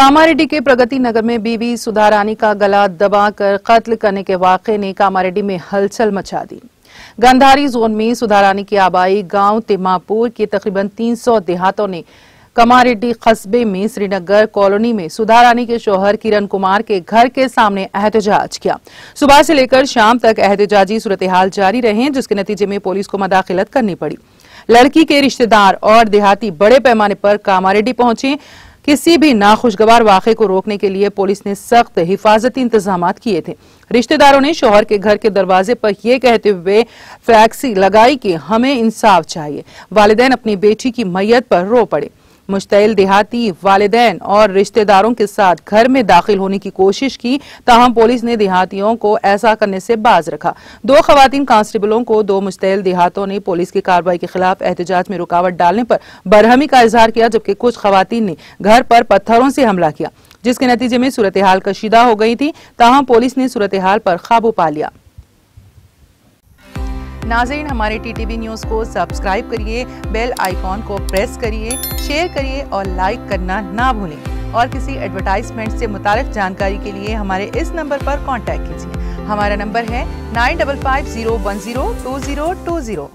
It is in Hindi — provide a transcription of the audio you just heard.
कामारेड्डी के प्रगति नगर में बीवी सुधारानी का गला दबाकर कत्ल करने के वाकये ने कामारेड्डी में हलचल मचा दी। गंधारी जोन में सुधारानी की आबाई गांव तिम्मापुर के तकरीबन 300 देहातों ने कामारेड्डी कस्बे में श्रीनगर कॉलोनी में सुधारानी के शौहर किरण कुमार के घर के सामने एहतजाज किया। सुबह से लेकर शाम तक एहतजाजी सूरत-ए-हाल जारी रहे, जिसके नतीजे में पुलिस को मदाखिलत करनी पड़ी। लड़की के रिश्तेदार और देहाती बड़े पैमाने पर कामारेड्डी पहुंचे। किसी भी नाखुशगवार वाक़े को रोकने के लिए पुलिस ने सख्त हिफाजती इंतजाम किए थे। रिश्तेदारों ने शौहर के घर के दरवाजे पर यह कहते हुए फ्लैक्सी लगाई कि हमें इंसाफ चाहिए। वालिदैन अपनी बेटी की मैयत पर रो पड़े। मुश्तइल देहाती वालिदैन और रिश्तेदारों के साथ घर में दाखिल होने की कोशिश की, ताहम पुलिस ने देहातियों को ऐसा करने से बाज रखा। 2 खवातीन कांस्टेबलों को 2 मुश्तइल देहातों ने पुलिस की कार्रवाई के खिलाफ एहतजाज में रुकावट डालने पर बरहमी का इजहार किया, जबकि कुछ खवातीन ने घर पर पत्थरों से हमला किया, जिसके नतीजे में सूरत-ए-हाल कशीदा हो गई थी। ताहम पुलिस ने सूरत-ए-हाल पर काबू पा लिया। नाज़रीन, हमारे टीटीवी न्यूज़ को सब्सक्राइब करिए, बेल आइकॉन को प्रेस करिए, शेयर करिए और लाइक करना ना भूलें। और किसी एडवर्टाइजमेंट से मुताल्लिक जानकारी के लिए हमारे इस नंबर पर कांटेक्ट कीजिए। हमारा नंबर है 9550102020।